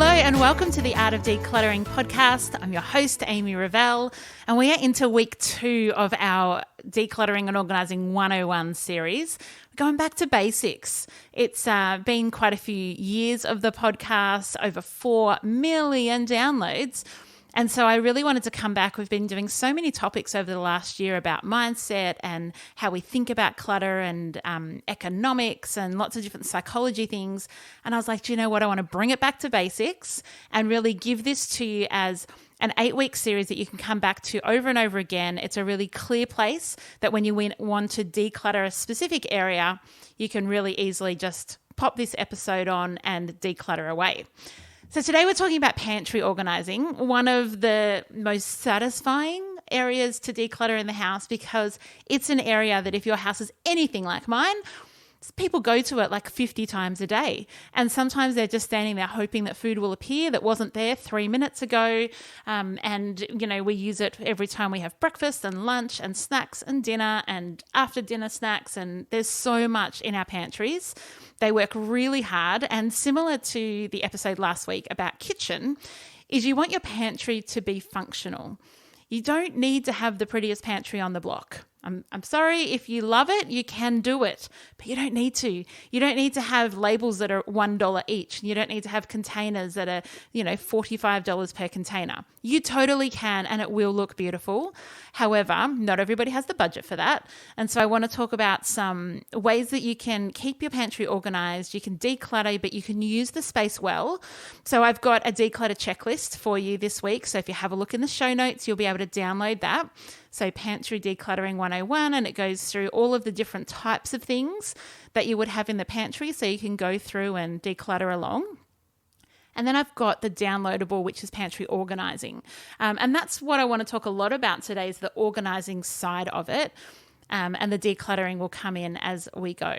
Hello and welcome to the Art of Decluttering podcast. I'm your host, Amy Revell, and we are into week 2 of our Decluttering and Organising 101 series. We're going back to basics. It's been quite a few years of the podcast, over 4 million downloads. And so I really wanted to come back. We've been doing so many topics over the last year about mindset and how we think about clutter and economics and lots of different psychology things. And I was like, do you know what? I want to bring it back to basics and really give this to you as an 8-week series that you can come back to over and over again. It's a really clear place that when you want to declutter a specific area, you can really easily just pop this episode on and declutter away. So today we're talking about pantry organising, one of the most satisfying areas to declutter in the house, because it's an area that if your house is anything like mine, people go to it like 50 times a day. And sometimes they're just standing there hoping that food will appear that wasn't there 3 minutes ago. And, you know, we use it every time we have breakfast and lunch and snacks and dinner and after dinner snacks. And there's so much in our pantries. They work really hard. And similar to the episode last week about kitchen, is you want your pantry to be functional. You don't need to have the prettiest pantry on the block. I'm sorry, if you love it, you can do it, but you don't need to. You don't need to have labels that are $1 each. You don't need to have containers that are, $45 per container. You totally can, and it will look beautiful. However, not everybody has the budget for that. And so I want to talk about some ways that you can keep your pantry organized. You can declutter, but you can use the space well. So I've got a declutter checklist for you this week. So if you have a look in the show notes, you'll be able to download that. So Pantry Decluttering 101, and it goes through all of the different types of things that you would have in the pantry, so you can go through and declutter along. And then I've got the downloadable, which is Pantry Organising. And that's what I want to talk a lot about today, is the organising side of it. And the decluttering will come in as we go.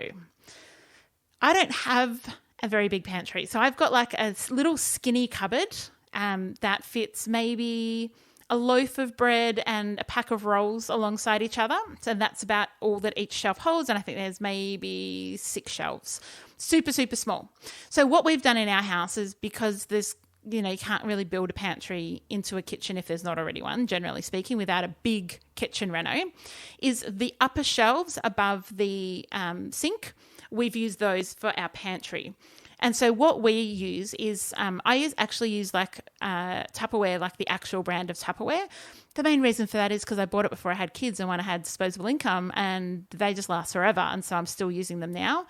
I don't have a very big pantry. So I've got like a little skinny cupboard that fits maybe a loaf of bread and a pack of rolls alongside each other. So that's about all that each shelf holds. And I think there's maybe 6 shelves. Super, super small. So what we've done in our house is, because there's, you can't really build a pantry into a kitchen if there's not already one, generally speaking, without a big kitchen reno, is the upper shelves above the sink. We've used those for our pantry. And so what we use is, I actually use like Tupperware, like the actual brand of Tupperware. The main reason for that is because I bought it before I had kids and when I had disposable income, and they just last forever. And so I'm still using them now.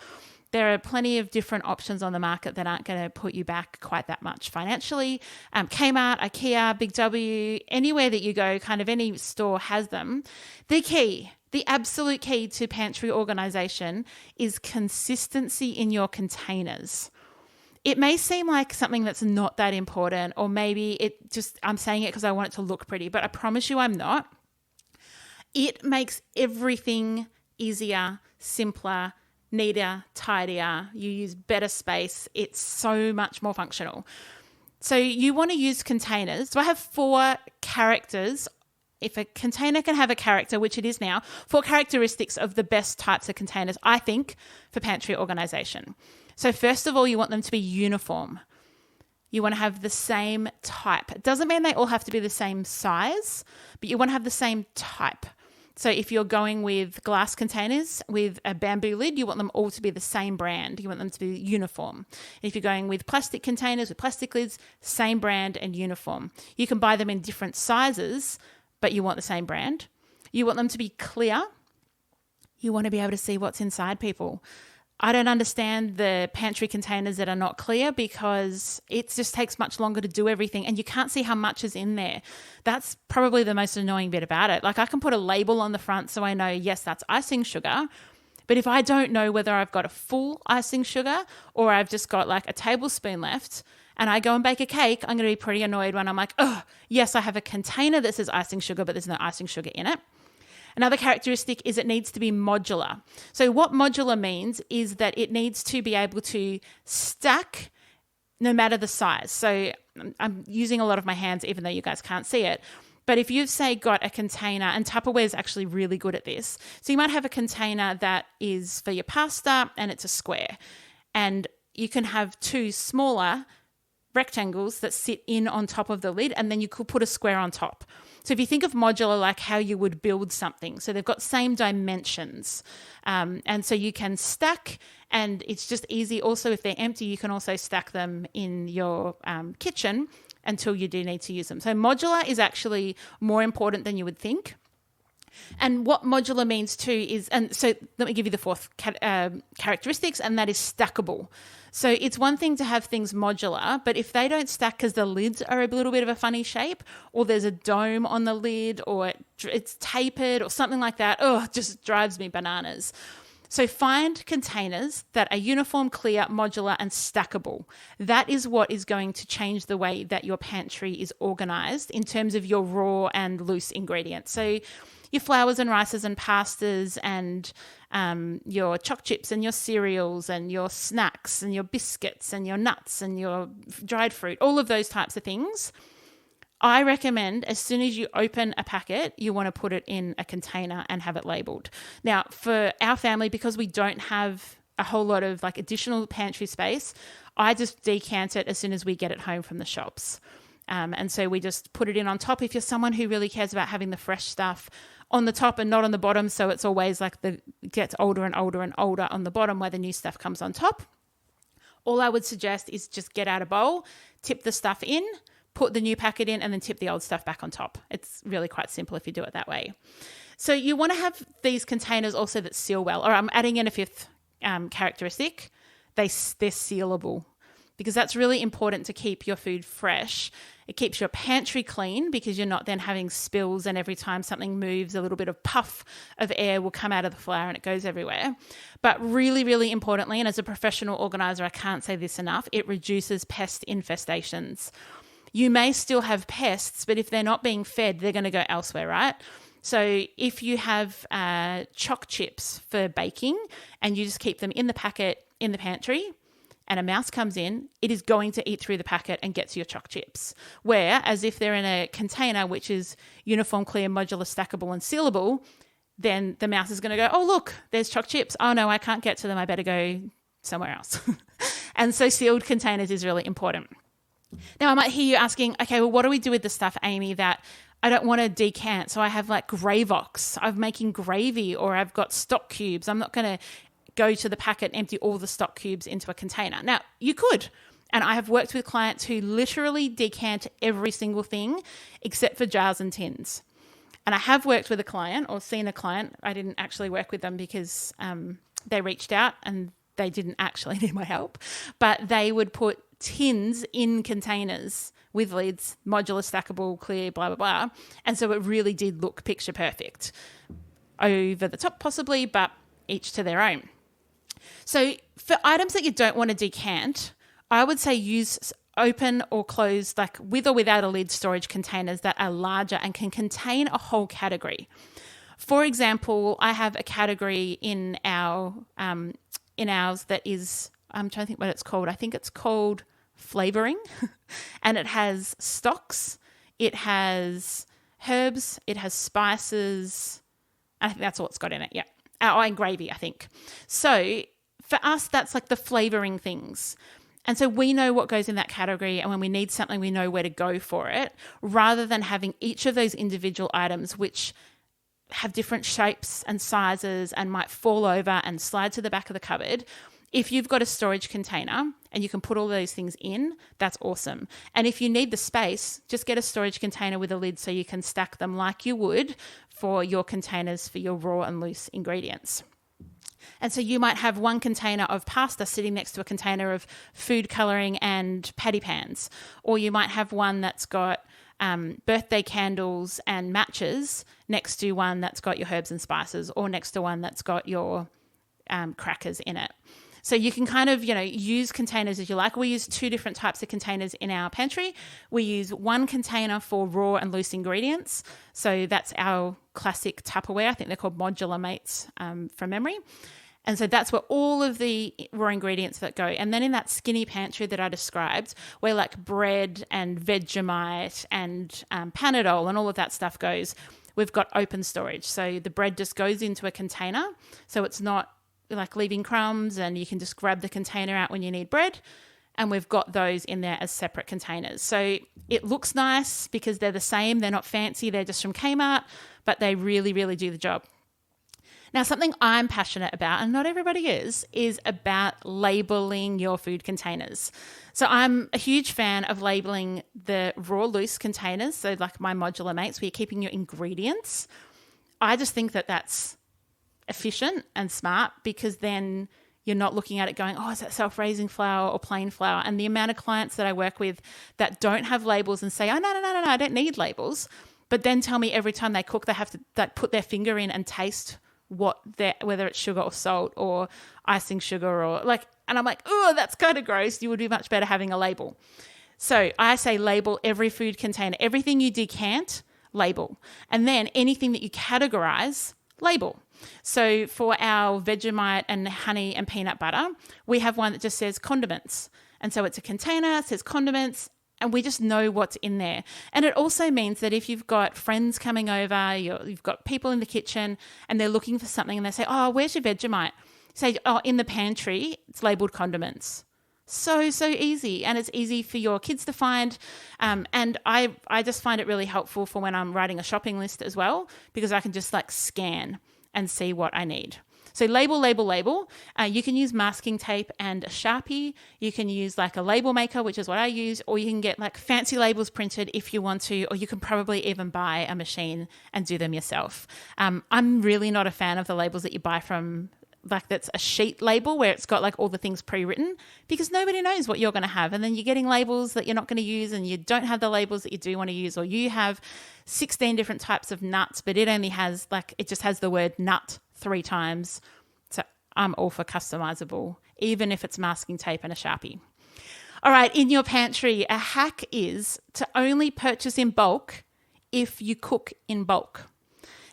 There are plenty of different options on the market that aren't going to put you back quite that much financially. Kmart, IKEA, Big W, anywhere that you go, kind of any store has them. The absolute key to pantry organisation is consistency in your containers. It may seem like something that's not that important, or maybe I'm saying it because I want it to look pretty, but I promise you I'm not. It makes everything easier, simpler, neater, tidier. You use better space. It's so much more functional. So you want to use containers. So I have 4 characters. If a container can have a character, which it is now, 4 characteristics of the best types of containers, I think, for pantry organisation. So first of all, you want them to be uniform. You want to have the same type. It doesn't mean they all have to be the same size, but you want to have the same type. So if you're going with glass containers with a bamboo lid, you want them all to be the same brand. You want them to be uniform. If you're going with plastic containers with plastic lids, same brand and uniform. You can buy them in different sizes, but you want the same brand. You want them to be clear. You want to be able to see what's inside, people. I don't understand the pantry containers that are not clear, because it just takes much longer to do everything and you can't see how much is in there. That's probably the most annoying bit about it. Like, I can put a label on the front so I know, yes, that's icing sugar. But if I don't know whether I've got a full icing sugar or I've just got like a tablespoon left and I go and bake a cake, I'm going to be pretty annoyed when I'm like, oh, yes, I have a container that says icing sugar, but there's no icing sugar in it. Another characteristic is it needs to be modular. So what modular means is that it needs to be able to stack no matter the size. So I'm using a lot of my hands, even though you guys can't see it. But if you've, say, got a container, and Tupperware is actually really good at this. So you might have a container that is for your pasta and it's a square. And you can have two smaller rectangles that sit in on top of the lid, and then you could put a square on top. So if you think of modular like how you would build something, so they've got same dimensions. And so you can stack, and it's just easy. Also, if they're empty, you can also stack them in your kitchen until you do need to use them. So modular is actually more important than you would think. And what modular means too is, and so let me give you the fourth characteristics, and that is stackable. So it's one thing to have things modular, but if they don't stack because the lids are a little bit of a funny shape, or there's a dome on the lid, or it's tapered or something like that, it just drives me bananas. So find containers that are uniform, clear, modular, and stackable. That is what is going to change the way that your pantry is organised in terms of your raw and loose ingredients. So your flours and rices and pastas and your choc chips and your cereals and your snacks and your biscuits and your nuts and your dried fruit, all of those types of things. I recommend as soon as you open a packet, you want to put it in a container and have it labelled. Now, for our family, because we don't have a whole lot of like additional pantry space, I just decant it as soon as we get it home from the shops. And so we just put it in on top. If you're someone who really cares about having the fresh stuff on the top and not on the bottom, so it's always like it gets older and older and older on the bottom where the new stuff comes on top, all I would suggest is just get out a bowl, tip the stuff in, put the new packet in, and then tip the old stuff back on top. It's really quite simple if you do it that way. So you want to have these containers also that seal well. Or I'm adding in a fifth characteristic. They're sealable, because that's really important to keep your food fresh. It keeps your pantry clean because you're not then having spills, and every time something moves, a little bit of puff of air will come out of the flour and it goes everywhere. But really, really importantly, and as a professional organizer, I can't say this enough, it reduces pest infestations. You may still have pests, but if they're not being fed, they're going to go elsewhere, right? So if you have choc chips for baking and you just keep them in the packet in the pantry, and a mouse comes in, it is going to eat through the packet and get to your choc chips. Whereas if they're in a container, which is uniform, clear, modular, stackable, and sealable, then the mouse is going to go, oh, look, there's choc chips. Oh, no, I can't get to them. I better go somewhere else. And so sealed containers is really important. Now, I might hear you asking, okay, well, what do we do with the stuff, Amy, that I don't want to decant? So I have like Gravox. I'm making gravy, or I've got stock cubes. I'm not going to go to the packet and empty all the stock cubes into a container. Now, you could. And I have worked with clients who literally decant every single thing except for jars and tins. And I have worked with a client, or seen a client. I didn't actually work with them because they reached out and they didn't actually need my help. But they would put tins in containers with lids, modular, stackable, clear, blah, blah, blah. And so it really did look picture perfect. Over the top possibly, but each to their own. So for items that you don't want to decant, I would say use open or closed, like with or without a lid, storage containers that are larger and can contain a whole category. For example, I have a category in ours that is, I'm trying to think what it's called. I think it's called flavouring, and it has stocks, it has herbs, it has spices. I think that's all it's got in it, yeah. And gravy, I think. So for us, that's like the flavouring things. And so we know what goes in that category, and when we need something, we know where to go for it, rather than having each of those individual items which have different shapes and sizes and might fall over and slide to the back of the cupboard. If you've got a storage container and you can put all those things in, that's awesome. And if you need the space, just get a storage container with a lid so you can stack them like you would for your containers for your raw and loose ingredients. And so you might have one container of pasta sitting next to a container of food colouring and patty pans. Or you might have one that's got birthday candles and matches next to one that's got your herbs and spices, or next to one that's got your crackers in it. So you can kind of, use containers as you like. We use two different types of containers in our pantry. We use one container for raw and loose ingredients. So that's our classic Tupperware. I think they're called modular mates from memory. And so that's where all of the raw ingredients that go. And then in that skinny pantry that I described, where like bread and Vegemite and Panadol and all of that stuff goes, we've got open storage. So the bread just goes into a container. So it's not like leaving crumbs, and you can just grab the container out when you need bread. and we've got those in there as separate containers. So it looks nice because they're the same. They're not fancy. They're just from Kmart, but they really, really do the job. Now, something I'm passionate about, and not everybody is about labeling your food containers. So I'm a huge fan of labeling the raw loose containers, so like my modular mates, where you're keeping your ingredients. I just think that that's efficient and smart, because then you're not looking at it going, oh, is that self-raising flour or plain flour? And the amount of clients that I work with that don't have labels and say, oh, no, I don't need labels, but then tell me every time they cook they have to put their finger in and taste whether it's sugar or salt or icing sugar and I'm like, oh, that's kind of gross. You would be much better having a label. So I say label every food container. Everything you decant, label. And then anything that you categorize, label. So for our Vegemite and honey and peanut butter, we have one that just says condiments. And so it's a container, it says condiments, and we just know what's in there. And it also means that if you've got friends coming over, you've got people in the kitchen and they're looking for something and they say, oh, where's your Vegemite? Say, oh, in the pantry, it's labelled condiments. So easy, and it's easy for your kids to find. And I just find it really helpful for when I'm writing a shopping list as well, because I can just like scan and see what I need. So label. You can use masking tape and a Sharpie. You can use like a label maker, which is what I use, or you can get like fancy labels printed if you want to, or you can probably even buy a machine and do them yourself. I'm really not a fan of the labels that you buy from, like that's a sheet label where it's got like all the things pre-written, because nobody knows what you're going to have. And then you're getting labels that you're not going to use, and you don't have the labels that you do want to use, or you have 16 different types of nuts, but it only has it just has the word nut 3 times. So I'm all for customizable, even if it's masking tape and a Sharpie. All right, in your pantry, a hack is to only purchase in bulk if you cook in bulk.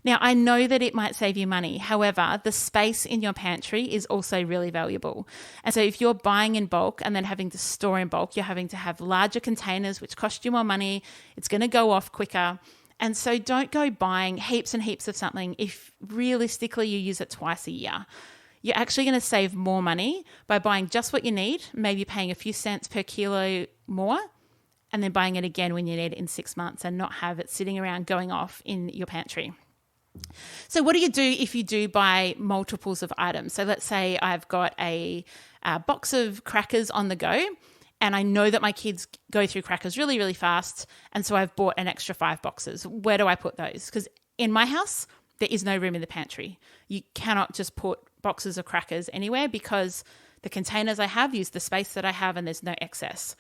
Now, I know that it might save you money. However, the space in your pantry is also really valuable. And so if you're buying in bulk and then having to store in bulk, you're having to have larger containers, which cost you more money. It's going to go off quicker. And so don't go buying heaps and heaps of something if realistically you use it twice a year. You're actually going to save more money by buying just what you need, maybe paying a few cents per kilo more, and then buying it again when you need it in 6 months, and not have it sitting around going off in your pantry. So what do you do if you do buy multiples of items? So let's say I've got a box of crackers on the go, and I know that my kids go through crackers really, really fast, and so I've bought an extra 5 boxes. Where do I put those? Because in my house, there is no room in the pantry. You cannot just put boxes of crackers anywhere, because the containers I have use the space that I have, and there's no excess.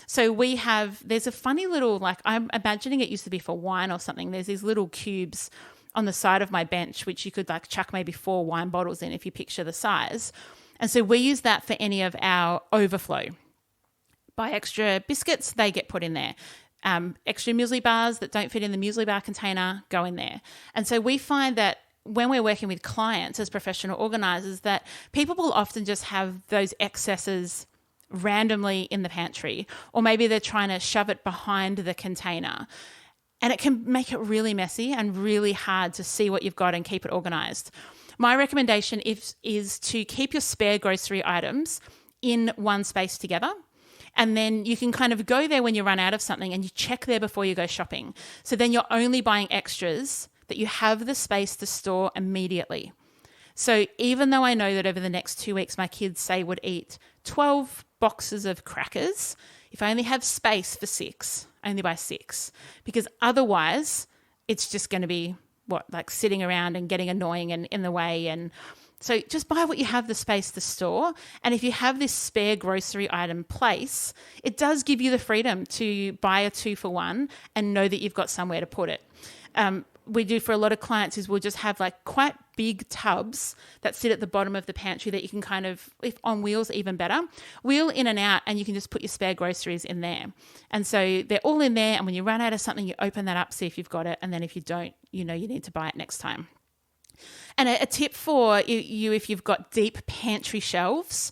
So there's a funny little, I'm imagining it used to be for wine or something. There's these little cubes on the side of my bench, which you could chuck maybe 4 wine bottles in if you picture the size. And so we use that for any of our overflow. Buy extra biscuits, they get put in there. Extra muesli bars that don't fit in the muesli bar container go in there. And so we find that when we're working with clients as professional organisers, that people will often just have those excesses randomly in the pantry, or maybe they're trying to shove it behind the container. And it can make it really messy and really hard to see what you've got and keep it organised. My recommendation is to keep your spare grocery items in one space together. And then you can kind of go there when you run out of something, and you check there before you go shopping. So then you're only buying extras that you have the space to store immediately. So even though I know that over the next 2 weeks my kids say would eat 12 boxes of crackers, if I only have space for 6, I only buy 6, because otherwise it's just going to be sitting around and getting annoying and in the way. And so just buy what you have the space to store. And if you have this spare grocery item place, it does give you the freedom to buy a 2-for-1 and know that you've got somewhere to put it. We do for a lot of clients is we'll just have quite big tubs that sit at the bottom of the pantry that you can kind of, if on wheels even better, wheel in and out, and you can just put your spare groceries in there. And so they're all in there, and when you run out of something, you open that up, see if you've got it, and then if you don't, you need to buy it next time. And a tip for you if you've got deep pantry shelves,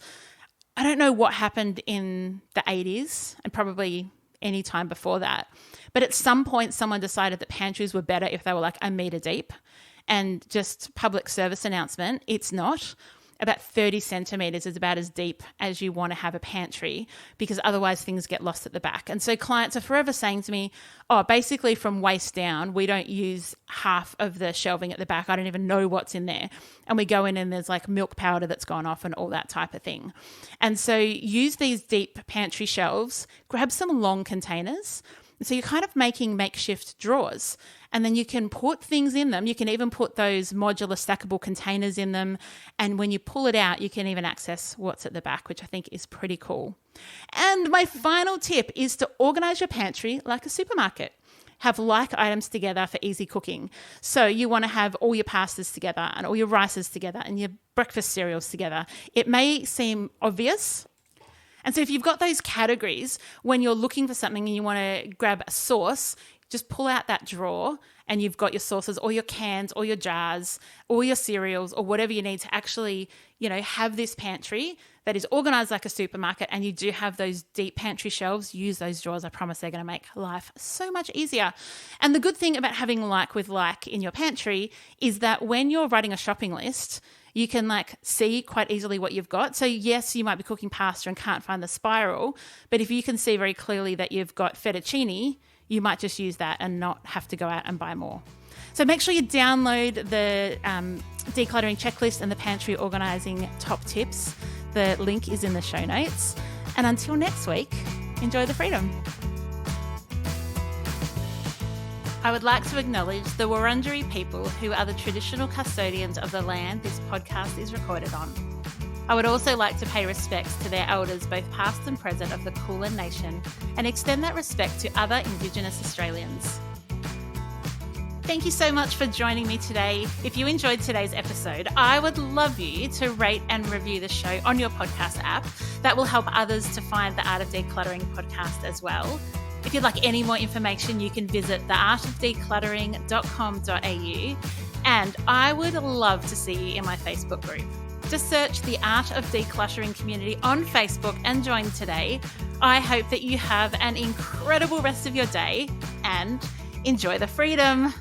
I don't know what happened in the 80s and probably any time before that, but at some point someone decided that pantries were better if they were a metre deep. And just public service announcement, it's not. about 30 centimeters is about as deep as you want to have a pantry, because otherwise things get lost at the back. And so clients are forever saying to me, oh, basically from waist down, we don't use half of the shelving at the back. I don't even know what's in there. And we go in and there's like milk powder that's gone off and all that type of thing. And so use these deep pantry shelves, grab some long containers. So you're kind of making makeshift drawers, and then you can put things in them. You can even put those modular stackable containers in them. And when you pull it out, you can even access what's at the back, which I think is pretty cool. And my final tip is to organize your pantry like a supermarket. Have like items together for easy cooking. So you want to have all your pastas together and all your rices together and your breakfast cereals together. It may seem obvious. And so if you've got those categories, when you're looking for something and you want to grab a sauce, just pull out that drawer and you've got your sauces or your cans or your jars or your cereals or whatever you need to actually, have this pantry that is organized like a supermarket, and you do have those deep pantry shelves. Use those drawers. I promise they're going to make life so much easier. And the good thing about having like with like in your pantry is that when you're writing a shopping list, you can see quite easily what you've got. So yes, you might be cooking pasta and can't find the spiral, but if you can see very clearly that you've got fettuccine, you might just use that and not have to go out and buy more. So make sure you download the decluttering checklist and the pantry organising top tips. The link is in the show notes. And until next week, enjoy the freedom. I would like to acknowledge the Wurundjeri people, who are the traditional custodians of the land this podcast is recorded on. I would also like to pay respects to their elders, both past and present, of the Kulin Nation, and extend that respect to other Indigenous Australians. Thank you so much for joining me today. If you enjoyed today's episode, I would love you to rate and review the show on your podcast app. That will help others to find the Art of Decluttering podcast as well. If you'd like any more information, you can visit theartofdecluttering.com.au, and I would love to see you in my Facebook group. Just search the Art of Decluttering community on Facebook and join today. I hope that you have an incredible rest of your day and enjoy the freedom.